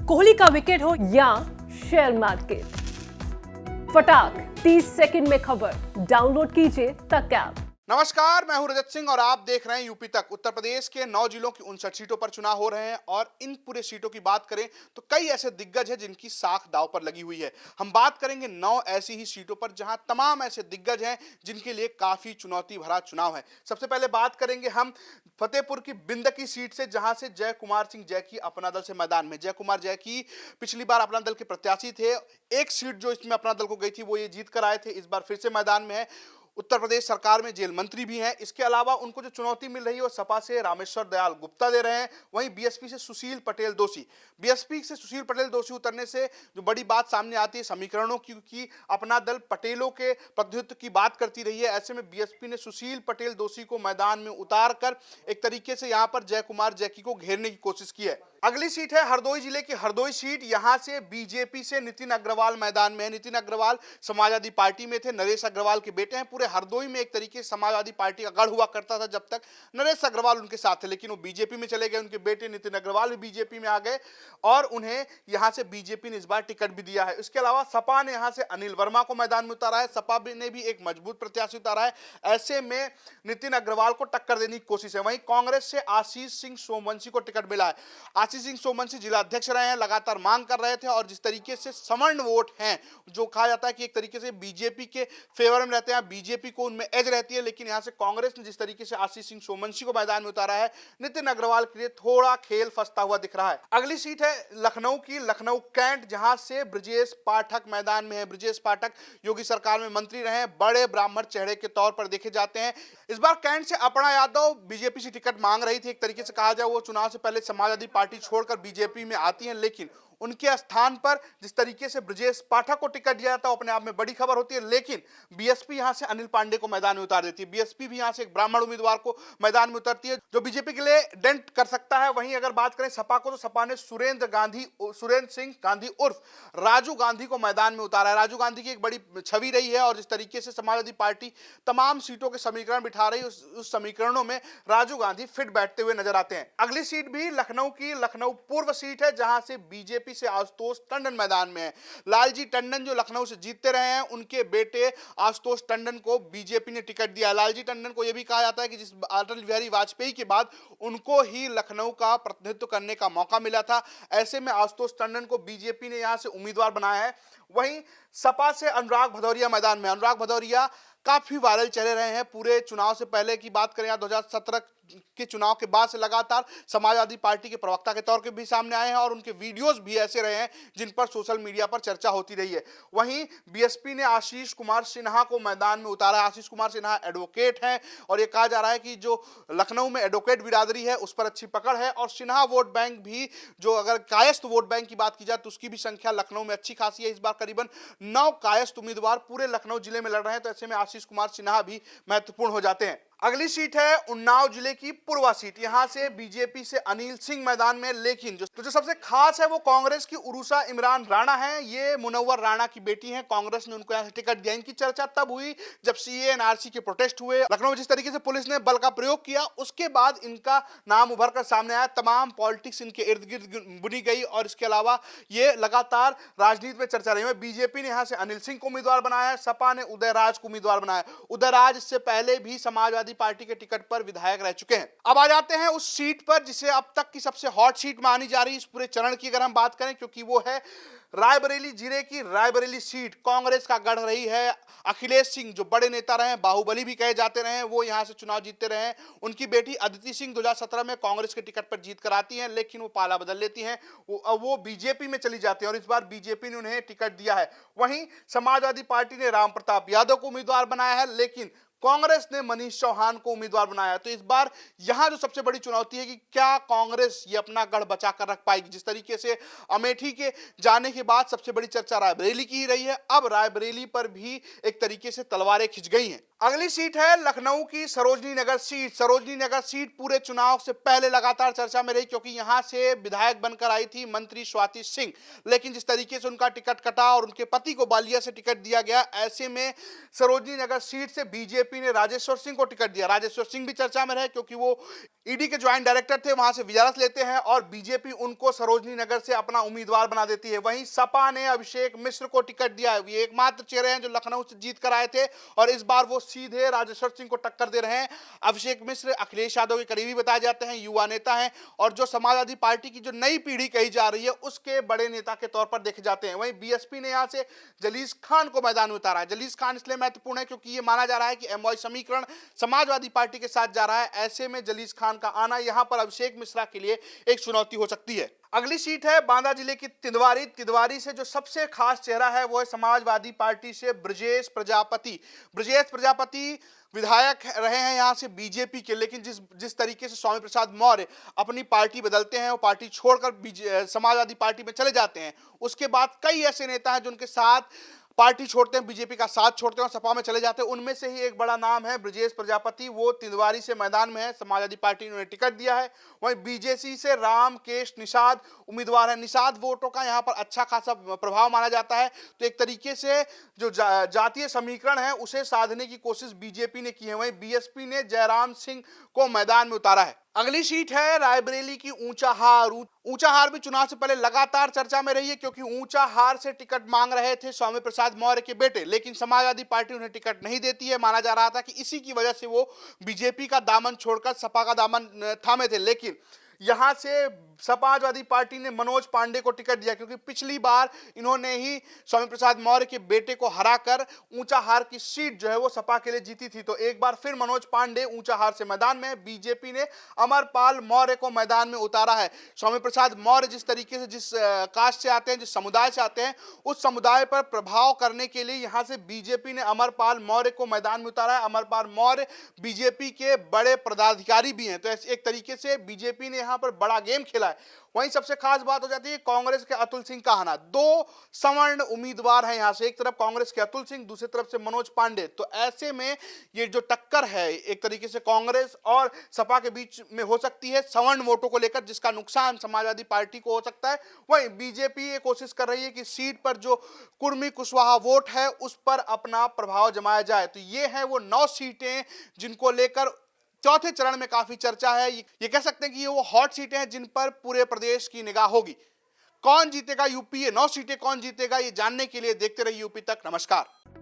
कोहली का विकेट हो या शेयर मार्केट, फटाक 30 सेकंड में खबर। डाउनलोड कीजिए तक ऐप। नमस्कार, मैं हूं रजत सिंह और आप देख रहे हैं यूपी तक। उत्तर प्रदेश के 9 जिलों की 59 सीटों पर चुनाव हो रहे हैं और इन पूरे सीटों की बात करें तो कई ऐसे दिग्गज हैं जिनकी साख दांव पर लगी हुई है। हम बात करेंगे 9 ऐसी ही सीटों पर जहां तमाम ऐसे दिग्गज हैं जिनके लिए काफी चुनौती भरा चुनाव है। सबसे पहले बात करेंगे हम फतेहपुर की बिंदकी सीट से, जहां से जय कुमार सिंह जैकी अपना दल से मैदान में। जय कुमार जैकी पिछली बार अपना दल के प्रत्याशी थे। एक सीट जो इसमें अपना दल को गई थी वो ये जीत कर आए थे। इस बार फिर से मैदान में है। उत्तर प्रदेश सरकार में जेल मंत्री भी हैं। इसके अलावा उनको जो चुनौती मिल रही है वो सपा से रामेश्वर दयाल गुप्ता दे रहे हैं। वहीं बीएसपी से सुशील पटेल दोषी, बीएसपी से सुशील पटेल दोषी उतरने से जो बड़ी बात सामने आती है समीकरणों की, क्योंकि अपना दल पटेलों के प्रतिनिधित्व की बात करती रही है। ऐसे में बीएसपी ने सुशील पटेल दोषी को मैदान में उतार कर एक तरीके से यहां पर जय कुमार जैकी को घेरने की कोशिश की है। अगली सीट है हरदोई जिले की हरदोई सीट। यहां से बीजेपी से नितिन अग्रवाल मैदान में है। नितिन अग्रवाल समाजवादी पार्टी में थे, नरेश अग्रवाल के बेटे हैं। पूरे हरदोई में एक तरीके से समाजवादी पार्टी का गढ़ हुआ करता था जब तक नरेश अग्रवाल उनके साथ थे, लेकिन वो बीजेपी में चले गए। उनके बेटे नितिन अग्रवाल भी बीजेपी में आ गए और उन्हें यहां से बीजेपी ने इस बार टिकट भी दिया है। इसके अलावा सपा ने यहां से अनिल वर्मा को मैदान में उतारा है। सपा ने भी एक मजबूत प्रत्याशी उतारा है। ऐसे में नितिन अग्रवाल को टक्कर देने की कोशिश है। वहीं कांग्रेस से आशीष सिंह सोमवंशी को टिकट मिला है। आशीष सिंह सोमवंशी जिला अध्यक्ष रहे हैं, लगातार मांग कर रहे थे और जिस तरीके से सवर्ण वोट हैं, जो कहा जाता है कि एक तरीके से बीजेपी के फेवर में रहते हैं, बीजेपी को उनमें एज रहती है, लेकिन यहां से कांग्रेस ने जिस तरीके से आशीष सिंह सोमवंशी को मैदान में उतारा है, नितिन अग्रवाल के लिए थोड़ा खेल फंसता हुआ दिख रहा है। अगली सीट है लखनऊ की, लखनऊ कैंट, जहां से ब्रजेश पाठक मैदान में है। ब्रजेश पाठक योगी सरकार में मंत्री रहे हैं, बड़े ब्राह्मण चेहरे के तौर पर देखे जाते हैं। इस बार कैंट से अपर्णा यादव बीजेपी से टिकट मांग रही थी। एक तरीके से कहा जाए वो चुनाव से पहले समाजवादी पार्टी छोड़कर बीजेपी में आती हैं, लेकिन उनके स्थान पर जिस तरीके से ब्रजेश पाठक को टिकट दिया जाता है अपने आप में बड़ी खबर होती है। लेकिन बीएसपी यहां से अनिल पांडे को मैदान में उतार देती है। बीएसपी भी यहां से एक ब्राह्मण उम्मीदवार को मैदान में उतारती है जो बीजेपी के लिए डेंट कर सकता है। वहीं अगर बात करें सपा को, तो सपा ने सुरेंद्र सिंह गांधी उर्फ राजू गांधी को मैदान में उतारा है। राजू गांधी की एक बड़ी छवि रही है और जिस तरीके से समाजवादी पार्टी तमाम सीटों के समीकरण बिठा रही है, उस समीकरणों में राजू गांधी फिट बैठते हुए नजर आते हैं। अगली सीट भी लखनऊ की लखनऊ पूर्व सीट है, जहां से बीजेपी से आशुतोष टंडन मैदान में है। लालजी टंडन जो लखनऊ से जीतते रहे हैं, उनके बेटे आशुतोष टंडन को बीजेपी ने टिकट दिया। लालजी टंडन को यह भी कहा जाता है कि जिस अटल बिहारी वाजपेयी के बाद उनको ही लखनऊ का प्रतिनिधित्व करने का मौका मिला था। ऐसे में आशुतोष टंडन को बीजेपी ने यहां से उम्मीदवार बनाया है। वहीं सपा से अनुराग भदौरिया मैदान में। अनुराग भदौरिया काफी वायरल चले रहे हैं। पूरे चुनाव से पहले की बात करें या 2017 के चुनाव के बाद से लगातार समाजवादी पार्टी के प्रवक्ता के तौर पर भी सामने आए हैं और उनके वीडियोस भी ऐसे रहे हैं जिन पर सोशल मीडिया पर चर्चा होती रही है। वहीं बीएसपी ने आशीष कुमार सिन्हा को मैदान में उतारा है। आशीष कुमार सिन्हा एडवोकेट हैं और ये कहा जा रहा है कि जो लखनऊ में एडवोकेट बिरादरी है उस पर अच्छी पकड़ है और सिन्हा वोट बैंक भी, जो अगर कायस्थ वोट बैंक की बात की जाए तो उसकी भी संख्या लखनऊ में अच्छी खासी है। इस बार करीबन 9 कायस्थ उम्मीदवार पूरे लखनऊ जिले में लड़ रहे हैं, तो ऐसे में आशीष कुमार सिन्हा भी महत्वपूर्ण हो जाते हैं। अगली सीट है उन्नाव जिले की पूर्वा सीट। यहां से बीजेपी से अनिल सिंह मैदान में, लेकिन जो सबसे खास है वो कांग्रेस की उरुसा इमरान राणा है। ये मुनव्वर राणा की बेटी हैं। कांग्रेस ने उनको यहां से टिकट दिया। इनकी चर्चा तब हुई जब सीए एनआरसी के प्रोटेस्ट हुए, लखनऊ में जिस तरीके से पुलिस ने बल का प्रयोग किया, उसके बाद इनका नाम उभर कर सामने आया। तमाम पॉलिटिक्स इनके इर्द गिर्द बुनी गई और इसके अलावा ये लगातार राजनीति में चर्चा रही है। बीजेपी ने यहां से अनिल सिंह को उम्मीदवार बनाया है, सपा ने उदयराज को उम्मीदवार बनाया। उदयराज इससे पहले भी समाजवादी पार्टी के टिकट पर विधायक रह चुके हैं। अब आ जाते हैं उस सीट पर जिसे अब तक की सबसे हॉट सीट मानी जा रही है इस पूरे चरण की, अगर हम बात करें, क्योंकि वो है रायबरेली जिले की रायबरेली सीट। कांग्रेस का गढ़ रही है। अखिलेश सिंह जो बड़े नेता रहे हैं, बाहुबली भी कहे जाते रहे हैं, वो यहां से चुनाव जीतते रहे हैं। उनकी बेटी अदिति सिंह 2017 में कांग्रेस के टिकट पर जीत कर आती हैं, लेकिन वो पाला बदल लेती हैं, वो बीजेपी में चली जाती हैं और इस बार बीजेपी ने उन्हें टिकट दिया है। वहीं समाजवादी पार्टी ने राम प्रताप यादव को उम्मीदवार बनाया है, लेकिन कांग्रेस ने मनीष चौहान को उम्मीदवार बनाया। तो इस बार यहां जो सबसे बड़ी चुनौती है कि क्या कांग्रेस ये अपना गढ़ बचा कर रख पाएगी। जिस तरीके से अमेठी के जाने के बाद सबसे बड़ी चर्चा रायबरेली की ही रही है, अब रायबरेली पर भी एक तरीके से तलवारें खिंच गई हैं। अगली सीट है लखनऊ की सरोजनी नगर सीट। सरोजनी नगर सीट पूरे चुनाव से पहले लगातार चर्चा में रही, क्योंकि यहां से विधायक बनकर आई थी मंत्री स्वाति सिंह, लेकिन जिस तरीके से उनका टिकट कटा और उनके पति को बालिया से टिकट दिया गया, ऐसे में सरोजनी नगर सीट से बीजेपी बीजेपी ने राजेश्वर सिंह को टिकट दिया। राजेश्वर सिंह भी चर्चा में रहे क्योंकि वो ईडी के ज्वाइंट डायरेक्टर थे, वहां से विजिलेंस लेते हैं और बीजेपी उनको सरोजनी नगर से अपना उम्मीदवार बना देती है। वहीं सपा ने अभिषेक मिश्र को टिकट दिया है। ये एकमात्र चेहरे हैं जो लखनऊ से जीत कर आए थे और इस बार वो सीधे राजेश्वर सिंह को टक्कर दे रहे हैं। अभिषेक मिश्र अखिलेश यादव के करीबी बताए जाते हैं, युवा नेता हैं और जो समाजवादी पार्टी की जो नई पीढ़ी कही जा रही है उसके बड़े नेता के तौर पर देखे जाते हैं। वहीं बीएसपी ने यहां से जलीस खान को मैदान में उतारा है। जलीस खान इसलिए महत्वपूर्ण है क्योंकि ये माना जा रहा है कि एमवाई समीकरण समाजवादी पार्टी के साथ जा रहा है। ऐसे में जलीस खान का आना यहां पर अभिषेक मिश्रा के लिए एक चुनौती हो सकती है। अगली सीट है बांदा जिले की तिंदवारी। तिंदवारी से जो सबसे खास चेहरा है वो है समाजवादी पार्टी से ब्रजेश प्रजापति। ब्रजेश प्रजापति विधायक रहे हैं यहां से बीजेपी के, लेकिन जिस तरीके से स्वामी प्रसाद मौर्य अपनी पार्टी बदलते हैं, वो पार्टी छोड़कर समाजवादी पार्टी में चले जाते हैं, उसके बाद कई ऐसे नेता हैं जिनके साथ पार्टी छोड़ते हैं, बीजेपी का साथ छोड़ते हैं और सपा में चले जाते हैं। उनमें से ही एक बड़ा नाम है ब्रजेश प्रजापति। वो तिंदवारी से मैदान में है, समाजवादी पार्टी ने उन्हें टिकट दिया है। वहीं बीजेसी से रामकेश निषाद उम्मीदवार है। निषाद वोटों का यहाँ पर अच्छा खासा प्रभाव माना जाता है, तो एक तरीके से जो जातीय समीकरण है उसे साधने की कोशिश बीजेपी ने की है। वहीं बीएसपी ने जयराम सिंह को मैदान में उतारा है। अगली सीट है रायबरेली की ऊंचाहार। ऊंचाहार भी चुनाव से पहले लगातार चर्चा में रही है क्योंकि ऊंचाहार से टिकट मांग रहे थे स्वामी प्रसाद मौर्य के बेटे, लेकिन समाजवादी पार्टी उन्हें टिकट नहीं देती है। माना जा रहा था कि इसी की वजह से वो बीजेपी का दामन छोड़कर सपा का दामन थामे थे, लेकिन यहां से समाजवादी पार्टी ने मनोज पांडे को टिकट दिया क्योंकि पिछली बार इन्होंने ही स्वामी प्रसाद मौर्य के बेटे को हराकर ऊंचाहार की सीट जो है वो सपा के लिए जीती थी। तो एक बार फिर मनोज पांडे ऊंचाहार से मैदान में। बीजेपी ने अमरपाल मौर्य को मैदान में उतारा है। स्वामी प्रसाद मौर्य जिस तरीके से जिस कास्ट से आते हैं, जिस समुदाय से आते हैं, उस समुदाय पर प्रभाव करने के लिए यहां से बीजेपी ने अमरपाल मौर्य को मैदान में उतारा है। अमरपाल मौर्य बीजेपी के बड़े पदाधिकारी भी हैं, तो एक तरीके से बीजेपी ने यहां पर बड़ा गेम खेला है। वहीं सबसे खास बात हो जाती है कांग्रेस के अतुल सिंह का आना। दो सवर्ण उम्मीदवार हैं यहां से, एक तरफ कांग्रेस के अतुल सिंह, दूसरी तरफ से मनोज पांडे। तो ऐसे में ये जो टक्कर है एक तरीके से कांग्रेस और सपा के बीच में हो सकती है सवर्ण वोटों को लेकर, जिसका नुकसान समाजवादी पार्टी को हो सकता है। वहीं बीजेपी ये कोशिश कर रही है कि सीट पर जो कुर्मी कुशवाहा वोट है उस पर अपना प्रभाव जमाया जाए। तो ये है वो 9 सीटें जिनको लेकर चौथे चरण में काफी चर्चा है। ये कह सकते हैं कि ये वो हॉट सीटें हैं जिन पर पूरे प्रदेश की निगाह होगी। कौन जीतेगा यूपी, ये 9 सीटें कौन जीतेगा, ये जानने के लिए देखते रहिए यूपी तक। नमस्कार।